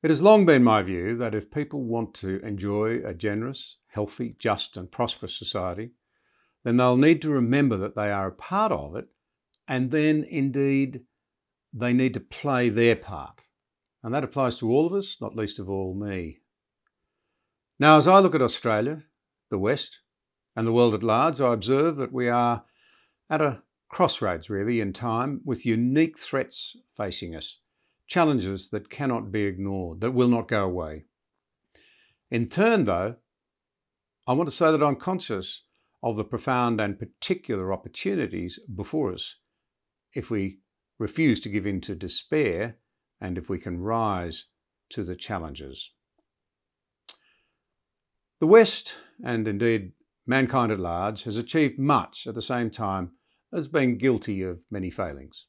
It has long been my view that if people want to enjoy a generous, healthy, just and prosperous society, then they'll need to remember that they are a part of it, and then indeed they need to play their part. And that applies to all of us, not least of all me. Now, as I look at Australia, the West, and the world at large, I observe that we are at a crossroads really in time, with unique threats facing us, challenges that cannot be ignored, that will not go away. In turn though, I want to say that I'm conscious of the profound and particular opportunities before us if we refuse to give in to despair and if we can rise to the challenges. The West, and indeed mankind at large, has achieved much at the same time as being guilty of many failings.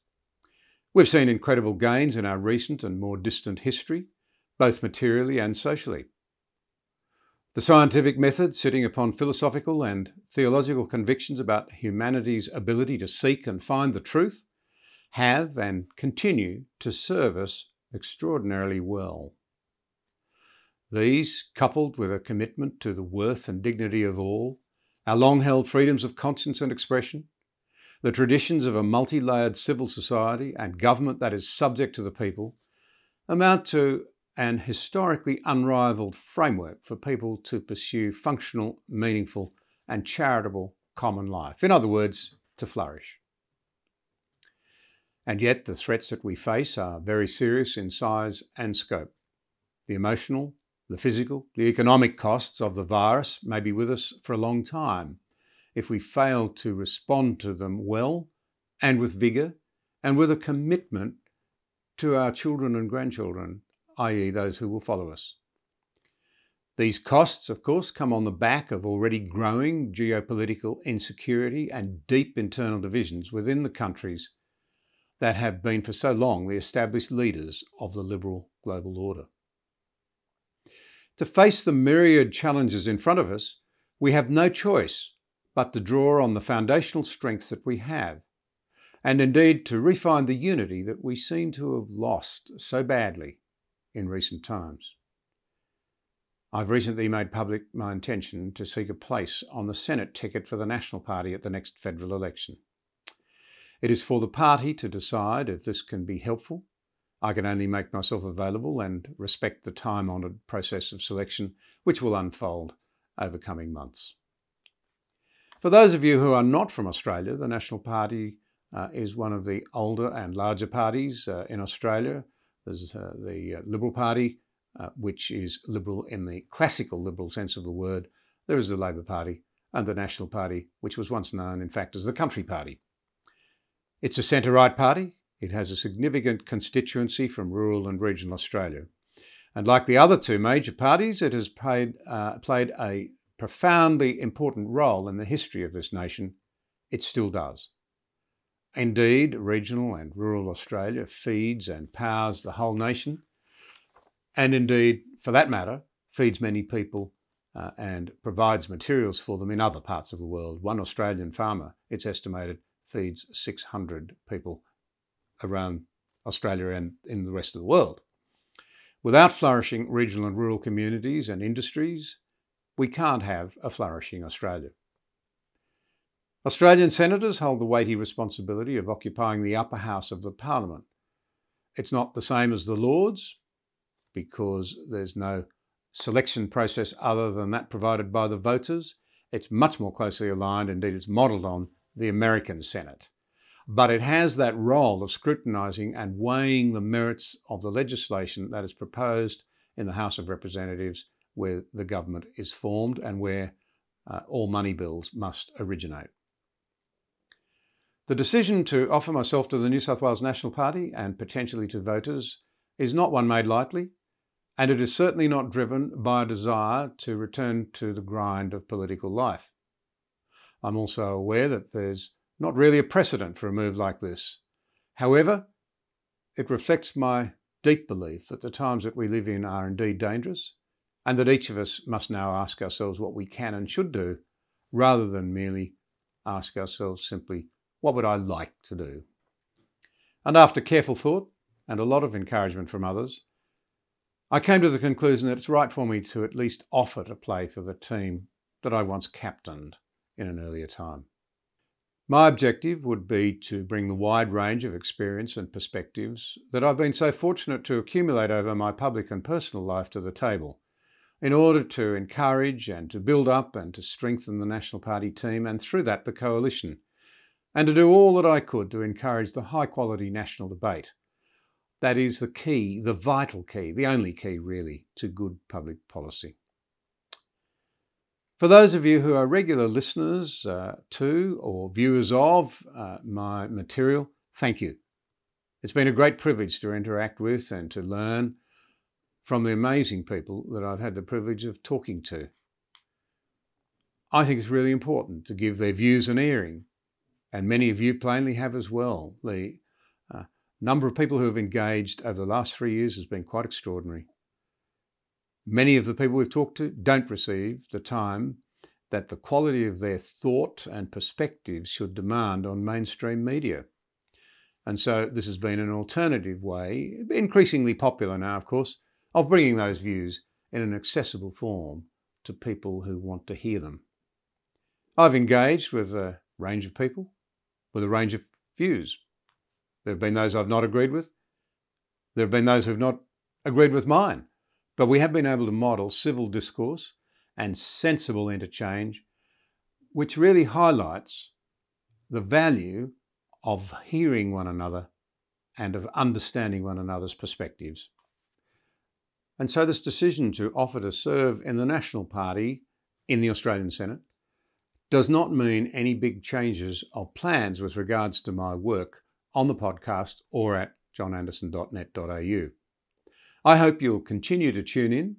We've seen incredible gains in our recent and more distant history, both materially and socially. The scientific method, sitting upon philosophical and theological convictions about humanity's ability to seek and find the truth, have and continue to serve us extraordinarily well. These, coupled with a commitment to the worth and dignity of all, our long-held freedoms of conscience and expression, the traditions of a multi-layered civil society and government that is subject to the people, amount to an historically unrivalled framework for people to pursue functional, meaningful and charitable common life. In other words, to flourish. And yet the threats that we face are very serious in size and scope. The emotional, the physical, the economic costs of the virus may be with us for a long time if we fail to respond to them well and with vigour and with a commitment to our children and grandchildren, i.e. those who will follow us. These costs, of course, come on the back of already growing geopolitical insecurity and deep internal divisions within the countries that have been for so long the established leaders of the liberal global order. To face the myriad challenges in front of us, we have no choice but to draw on the foundational strengths that we have, and indeed to refine the unity that we seem to have lost so badly in recent times. I've recently made public my intention to seek a place on the Senate ticket for the National Party at the next federal election. It is for the party to decide if this can be helpful. I can only make myself available and respect the time-honoured process of selection which will unfold over coming months. For those of you who are not from Australia, the National Party is one of the older and larger parties in Australia. There's the Liberal Party, which is liberal in the classical liberal sense of the word. There is the Labor Party and the National Party, which was once known, in fact, as the Country Party. It's a centre-right party. It has a significant constituency from rural and regional Australia. And like the other two major parties, it has played a profoundly important role in the history of this nation. It still does. Indeed, regional and rural Australia feeds and powers the whole nation, and indeed, for that matter, feeds many people and provides materials for them in other parts of the world. One Australian farmer, it's estimated, feeds 600 people around Australia and in the rest of the world. Without flourishing regional and rural communities and industries, we can't have a flourishing Australia. Australian senators hold the weighty responsibility of occupying the upper house of the Parliament. It's not the same as the Lords, because there's no selection process other than that provided by the voters. It's much more closely aligned, indeed it's modelled on the American Senate. But it has that role of scrutinising and weighing the merits of the legislation that is proposed in the House of Representatives, where the government is formed and where all money bills must originate. The decision to offer myself to the New South Wales National Party and potentially to voters is not one made lightly, and it is certainly not driven by a desire to return to the grind of political life. I'm also aware that there's not really a precedent for a move like this. However, it reflects my deep belief that the times that we live in are indeed dangerous, and that each of us must now ask ourselves what we can and should do, rather than merely ask ourselves simply, what would I like to do? And after careful thought and a lot of encouragement from others, I came to the conclusion that it's right for me to at least offer to play for the team that I once captained in an earlier time. My objective would be to bring the wide range of experience and perspectives that I've been so fortunate to accumulate over my public and personal life to the table, in order to encourage and to build up and to strengthen the National Party team, and through that the coalition, and to do all that I could to encourage the high quality national debate. That is the key, the vital key, the only key really, to good public policy. For those of you who are regular listeners to or viewers of my material, thank you. It's been a great privilege to interact with and to learn from the amazing people that I've had the privilege of talking to. I think it's really important to give their views an airing, and many of you plainly have as well. The number of people who have engaged over the last 3 years has been quite extraordinary. Many of the people we've talked to don't receive the time that the quality of their thought and perspectives should demand on mainstream media. And so this has been an alternative way, increasingly popular now, of course, of bringing those views in an accessible form to people who want to hear them. I've engaged with a range of people, with a range of views. There have been those I've not agreed with. There have been those who have not agreed with mine. But we have been able to model civil discourse and sensible interchange, which really highlights the value of hearing one another and of understanding one another's perspectives. And so this decision to offer to serve in the National Party in the Australian Senate does not mean any big changes of plans with regards to my work on the podcast or at johnanderson.net.au. I hope you'll continue to tune in,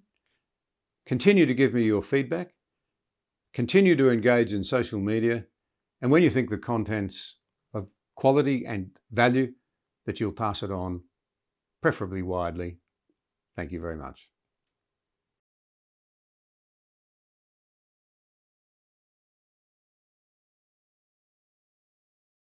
continue to give me your feedback, continue to engage in social media, and when you think the content's of quality and value, that you'll pass it on, preferably widely. Thank you very much.